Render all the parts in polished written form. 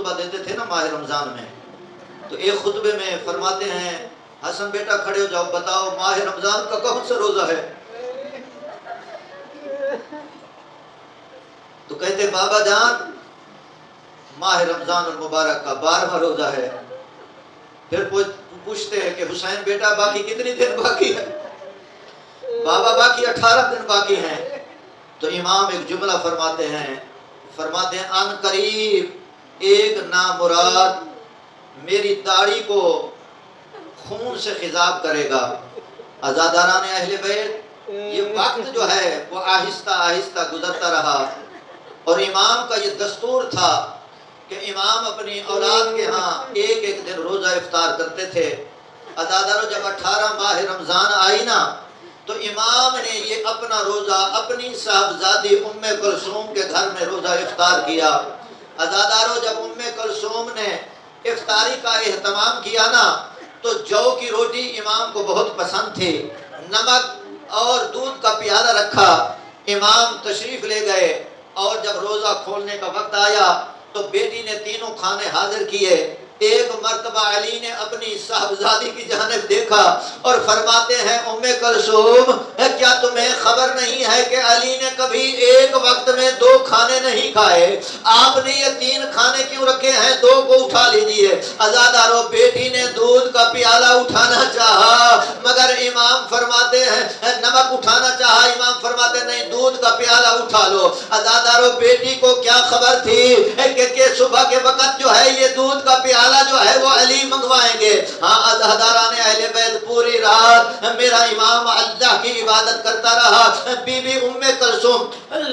خطبہ دیتے تھے نا ماہ رمضان میں، تو ایک خطبے میں فرماتے ہیں حسن بیٹا کھڑے ہو جاؤ، بتاؤ ماہ رمضان کا کون سا روزہ ہے؟ تو کہتے بابا جان ماہ رمضان المبارک کا 12واں روزہ ہے۔ پھر پوچھتے ہیں کہ حسین بیٹا باقی کتنی دن باقی ہے؟ بابا باقی 18 دن باقی ہیں۔ تو امام ایک جملہ فرماتے ہیں ان قریب ایک نامراد میری داڑھی کو خون سے خضاب کرے گا۔ عزاداران اہل بیت، یہ وقت جو ہے وہ آہستہ آہستہ گزرتا رہا، اور امام کا یہ دستور تھا کہ امام اپنی اولاد کے ہاں ایک ایک دن روزہ افطار کرتے تھے۔ عزاداروں جب 18 ماہ رمضان آئی نا تو امام نے یہ اپنا روزہ اپنی صاحبزادی ام کلثوم کے گھر میں روزہ افطار کیا۔ عزاداروں جب ام کلثوم نے افطاری کا اہتمام کیا نا تو جو کی روٹی امام کو بہت پسند تھی، نمک اور دودھ کا پیالہ رکھا، امام تشریف لے گئے، اور جب روزہ کھولنے کا وقت آیا تو بیٹی نے تینوں کھانے حاضر کیے۔ ایک مرتبہ علی نے اپنی صاحبزادی کی جانب دیکھا اور فرماتے ہیں ام کلثوم کیا تمہیں خبر نہیں ہے کہ علی نے کبھی ایک وقت میں 2 کھانے نہیں کھائے؟ آپ نے یہ 3 کھانے کیوں رکھے ہیں؟ 2 کو اٹھا لیجئے۔ عزاداروں بیٹی نے دودھ کا پیالہ اٹھانا چاہا مگر امام فرماتے ہیں نمک اٹھانا چاہا، امام فرماتے ہیں نہیں دودھ کا پیالہ اٹھا لو۔ عزاداروں بیٹی کو کیا خبر تھی کہ صبح کے وقت جو ہے یہ دودھ کا پیالہ جو ہے وہ علی منگوائیں گے۔ ہاں عزاداران اہل بیت پوری رات میرا امام اللہ کی عبادت کرتا رہا۔ بی بی ام کلثوم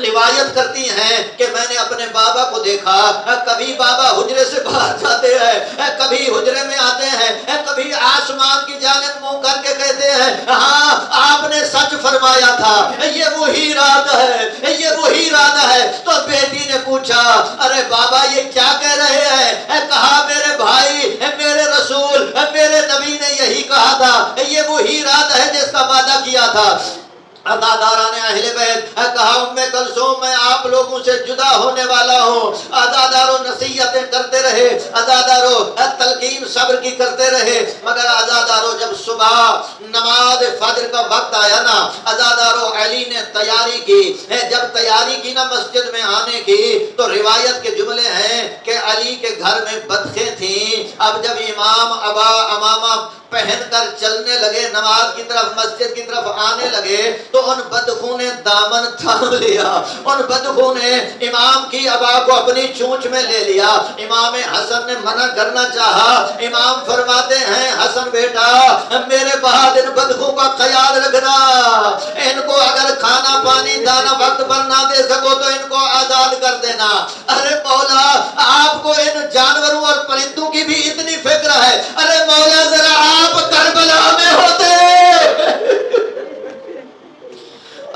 روایت کرتی ہیں کہ میں نے اپنے بابا کو دیکھا، کبھی بابا حجرے سے باہر جاتے ہیں، کبھی حجرے میں آتے ہیں، کبھی آسمان کی جانب منہ کر کے کہتے ہیں ہاں آپ نے سچ فرمایا تھا، یہ وہی رات ہے، یہ وہی رات ہے۔ تو بیٹی نے پوچھا ارے بابا یہ کیا کہہ رہے ہیں؟ کہا میرے بھائی، میرے رسول، میرے نبی نے یہی کہا تھا، یہ وہی رات ہے جس کا وعدہ کیا تھا۔ عزاداران اہل بیت کہا ام کلثوم میں آپ لوگوں سے جدا ہونے والا ہوں۔ عزاداروں نصیحتیں کرتے رہے، عزاداروں تلقین صبر کی کرتے رہے، مگر عزاداروں جب صبح نماز فجر کا وقت آیا نا عزاداروں علی نے تیاری کی۔ جب تیاری کی نا مسجد میں آنے کی تو روایت کے جملے ہیں کہ علی کے گھر میں بطخیں تھیں۔ اب جب امام ابا امامہ پہن کر چلنے لگے نماز کی طرف، مسجد کی طرف آنے لگے تو ان بدخوں نے دامن تھام لیا، ان بدخوں نے امام کی ابا کو اپنی چونچ میں لے لیا۔ امام حسن نے منع کرنا چاہا، امام فرماتے ہیں حسن بیٹا میرے بعد ان بدخوں کا خیال رکھنا، ان کو اگر کھانا پانی دانا وقت پر نہ دے سکو تو ان کو آزاد کر دینا۔ ارے مولا آپ کو ان جانوروں اور پرندوں کی بھی اتنی فکر ہے، ارے مولا ذرا آپ کربلا میں ہوتے،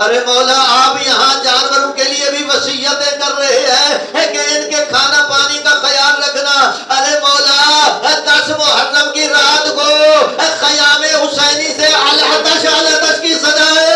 ارے مولا آپ یہاں جانوروں کے لیے بھی وصیتیں کر رہے ہیں کہ ان کے کھانا پانی کا خیال رکھنا۔ ارے مولا 10 محرم کی رات کو خیام حسینی سے الحدش کی سزا ہے۔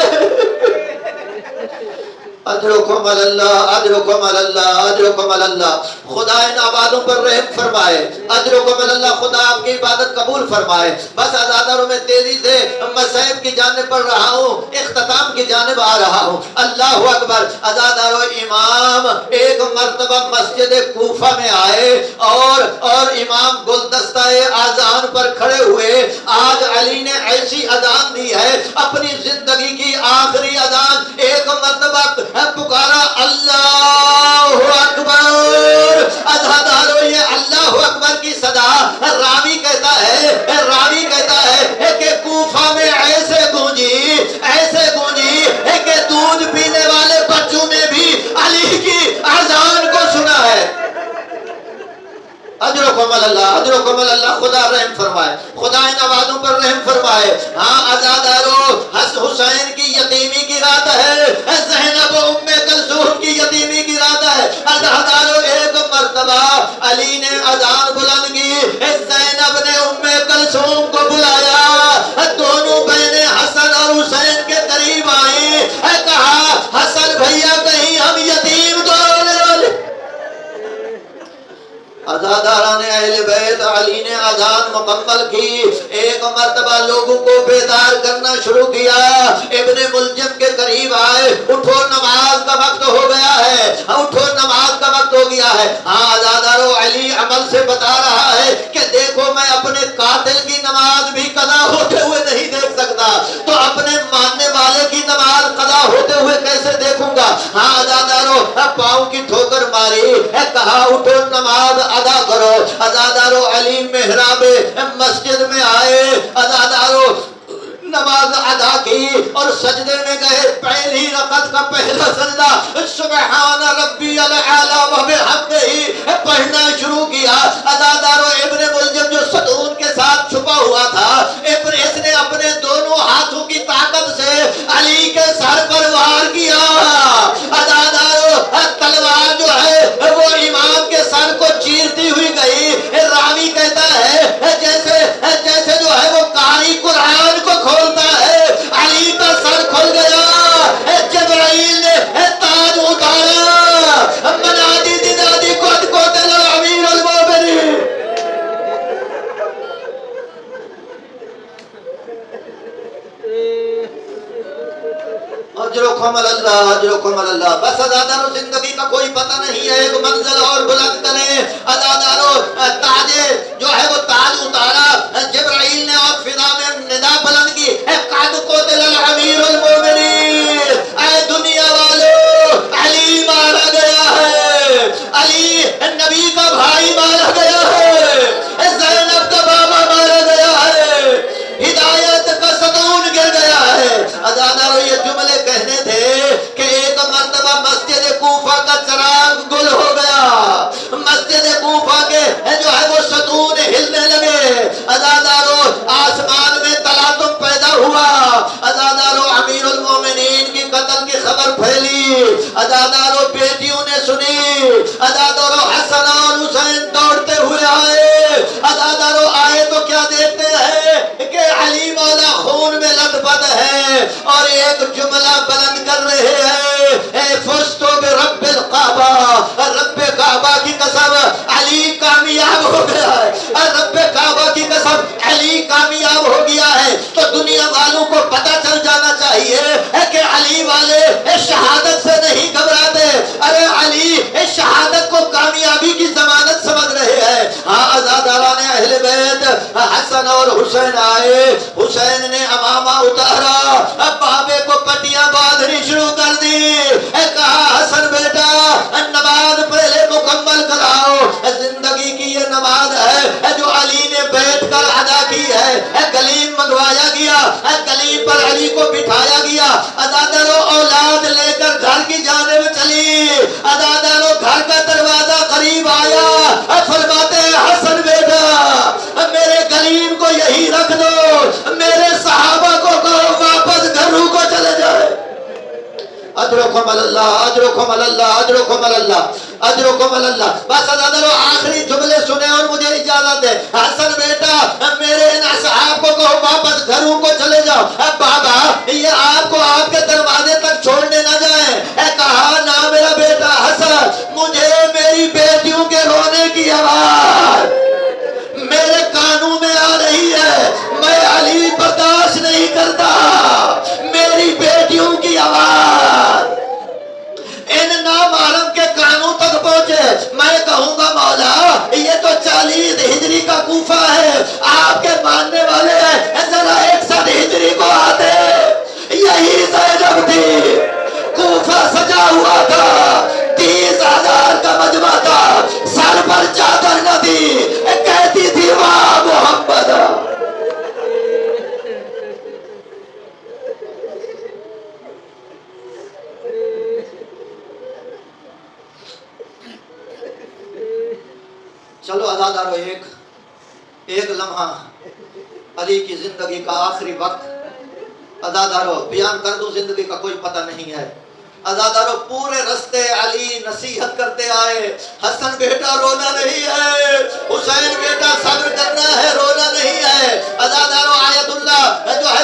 اجرکم اللہ، اجرکم اللہ، اجرکم اللہ، خدا ان آبادوں پر رحم فرمائے، اجرکم اللہ، خدا آپ کی عبادت قبول فرمائے۔ بس عزاداروں میں تیزی سے مسائب کی جانب بڑھ رہا ہوں، اختتام کی جانب آ رہا ہوں۔ اللہ اکبر۔ عزاداروں امام ایک مرتبہ مسجد کوفہ میں آئے اور امام گلدستہ اذان پر کھڑے ہوئے۔ آج علی نے ایسی اذان دی ہے اپنی زندگی کی آخری اذان، ایک مرتبہ پکارا اللہ اکبر۔ عزاداروں یہ اللہ اکبر کی صدا راوی کہتا ہے کہ کوفہ میں ایسے گونجی کہ دودھ پینے والے بچوں نے بھی علی کی اذان کو سنا ہے۔ اجرکم اللہ، اجرکم اللہ، خدا رحم فرمائے، خدا ان آبادوں پر رحم فرمائے۔ ہاں عزاداروں حسین کی یتیمی کی رات ہے، زینب ام کلثوم کی یتیمی کی رات ہے۔ عزاداروں ایک مرتبہ علی نے اذان بلند کی، زینب نے ام کلثوم کو بلایا، دونوں بہنیں حسن اور حسین کے قریب آئیں، کہا حسن بھیا کہیں ہم یتیم تو رونے والے۔ عزاداروں علی نے اذان مکمل کی، ایک مرتبہ لوگوں کو بیدار کرنا شروع کیا۔ ابن ملجم کے قریب آئے، اٹھو نماز کا وقت ہو گیا ہے، اٹھو نماز کا وقت ہو گیا ہے۔ ہاں عزادارو، علی عمل سے بتا رہا ہے کہ دیکھو میں اپنے قاتل کی نماز بھی قضا ہوتے ہوئے نہیں دیکھ سکتا، تو اپنے ماننے والے کی نماز قضا ہوتے ہوئے کیسے دیکھوں گا؟ ہاں عزادارو، پاؤں کی ٹھوکر ماری، کہا اٹھو نماز ادا کرو۔ عزادارو، علی محراب مسجد میں آئے، عزادارو نماز ادا کی اور سجدے میں گئے۔ پہلی رکعت کا پہلا سجدہ سبحان ربی الاعلی و بحمدہ پڑھنا شروع کیا۔ عزادارو، ابن ملجم جو ستون کے ساتھ چھپا ہوا تھا، اس نے اپنے دونوں ہاتھوں کی طاقت سے علی کے سر پر وار کیا۔ عزادارو، تلوار جو ہے وہ امام کے سر کو چیرتی ہوئی گئی۔ راوی کہتا ہے جیسے جو ہے وہ قاری قرآن کو کھولتا ہے، علی کا سر کھل گیا۔ جبرائیل نے تاج اتارا، منادی دینادی قد قتل امیر المومنین۔ اجرکم اللہ، اجرکم اللہ۔ بس عزادارو، زندگی کا کوئی پتہ نہیں ہے، ایک منزل اور بلند کریں۔ عزادارو، تاج جو ہے وہ تاج اتارا جبرائیل نے اور فضا میں ندا بلند کی، قد قتل الامیر المومنین۔ اے دنیا والو، علی مارا گیا ہے، علی نبی کا بھائی مارا گیا ہے، زینب کا بابا مارا گیا ہے، ہدایت کا ستون گر گیا ہے۔ عزادارو، یہ جملے کہنے تھے کہ ایک مرتبہ مسجد کوفہ کا چراغ گل ہو گیا، مسجد کوفہ کے جو ہے وہ ستون ہلنے لگے۔ عزادارو، آسمان میں تلاطم پیدا ہوا۔ عزادارو، امیر المومنین کی قتل کی خبر پھیلی۔ عزادارو، بیٹیوں نے سنی۔ عزادارو، حسن اور حسین دوڑتے ہوئے آئے۔ عزادارو، آئے تو کیا دیکھتے ہیں کہ علی مولا خون میں لت پت ہے اور ایک جملہ بلند کر رہے ہیں، اے فزتو برب الکعبہ، رب کعبہ کی قسم علی کامیاب ہو گیا ہے، رب کعبہ کی قسم علی کامیاب ہو گیا ہے۔ تو دنیا والوں کو پتہ چل جانا چاہیے کہ علی والے شہادت سے نہیں گھبراتے، ارے علی شہادت کو کامیابی کی ضمانت سمجھ رہے ہیں۔ ہاں عزاداران اہل بیت، حسن اور حسین آئے، حسین نے امامہ اتارا، بابے کو پٹیاں باندھنی شروع کر دی، کہا حسن بیٹا نماز پہلے مکمل کراؤ۔ زندگی کی یہ نماز ہے جو علی نے بیٹھ کر ادا کی ہے۔ گلیم منگوایا گیا، گلیم پر علی کو بٹھایا گیا۔ عزادارو، اولاد لے کر گھر کی جانب چلی۔ عزادارو، گھر کا دروازہ قریب آیا، فرماتے ہیں حسن بیٹا میرے گلیم کو یہی رکھ دو، میرے صحابہ کو کہو واپس گھروں کو چلے جائے۔ اجرکم اللہ، اجرکم اللہ، اجرکم اللہ، اجرکم اللہ۔ بس عزادارو، آخری جملے سنیں اور مجھے اجازت دے۔ حسن بیٹا میرے ان اصحاب کو کہو واپس گھروں کو چلے جاؤ، بابا یہ آپ کو آپ کے دروازے تک چھوڑنے نہ جائیں۔ کہا نہ میرا بیٹا حسن، مجھے میری بیٹیوں کے رونے کی آواز میرے کانوں میں آ رہی ہے، میں علی برداشت نہیں کرتا، میری بیٹیوں کی آواز ان نامحرم کے کانوں تک پہنچے۔ میں کہوں گا مولا یہ تو 40 ہجری کا کوفہ ہے، آپ کے ماننے والے ہیں، ذرا 61 ہجری کو آتے، یہی زینب تھی، کوفہ سجا ہوا تھا، 30,000 کا مجمع تھا، سر پر چادر نہ تھی، کہتی تھی واہ محمد۔ چلو عزادارو، ایک لمحہ علی کی زندگی کا آخری وقت عزادارو بیان کر دو، زندگی کا کوئی پتہ نہیں ہے۔ عزادارو، پورے رستے علی نصیحت کرتے آئے، حسن بیٹا رونا نہیں ہے، حسین بیٹا صبر کرنا ہے، رونا نہیں ہے۔ عزادارو، آیت اللہ جو ہے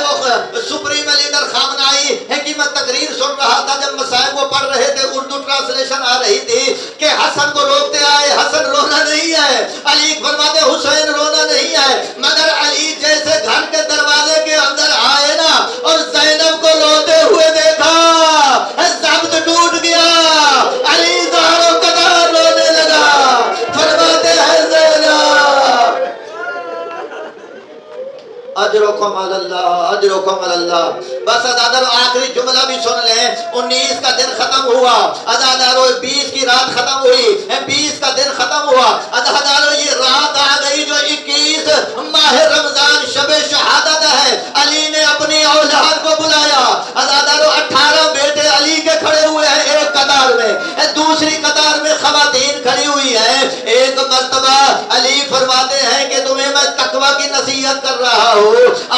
وہ سپریم لیڈر خامنائی حکمت تقریر سن رہا تھا، جب مسائب وہ پڑھ رہے تھے، اردو ٹرانسلیشن آ رہی تھی کہ حسن کو روکتے آئے، حسن رونا نہیں ہے، علی فرماتے حسین رونا اجرکم علی اللہ، اجرکم علی اللہ۔ بس ازادارو آخری جملہ بھی سن لیں، 19 کا دن ختم ہوا، ازادارو 20 کی رات ختم ہوئی، 20 کا دن ختم ہوا، ازادارو یہ رات آ گئی جو 21 ماہ رمضان شب شہادت ہے۔ علی نے اپنی اولاد کو بلایا، ازادارو 18 بیٹے علی کے کھڑے ہوئے ہیں ایک قطار میں، دوسری قطار میں خواتین کھڑی ہوئی ہیں۔ ایک مرتبہ علی فرماتے ہیں کہ تمہیں میں تقوی کی نصیحت کر رہا ہوں،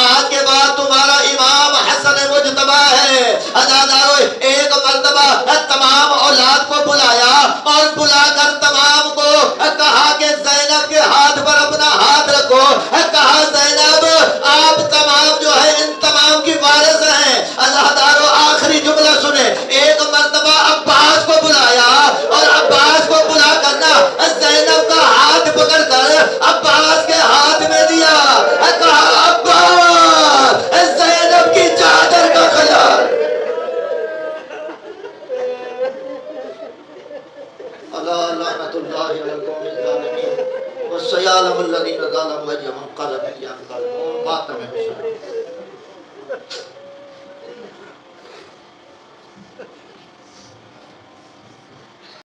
آج کے بعد تمہارا امام حسن مجتبی ہے۔ ازادارو ایک مرتبہ تمام اولاد کو بلایا اور بلا کر تمام کو کہا کہ زینب کے ہاتھ پر اپنا ہاتھ رکھو، کہا زینب آپ تمام جو ہے ان تمام کی وارث ہیں۔ ازادارو آخری جملہ سنیں، ایک مرتبہ عباس کو بلایا اور عباس کو بلا کرنا زینب کا ہاتھ پکڑ کر عباس کے ہاتھ میں دیا، کہا عباس زینب کی چادر کا خیال۔ اللہ لعنت اللہ علی القوم الظالمین وسیعلم الذین ظلموا ایہم انقلب انقلبوا ماتم حسین۔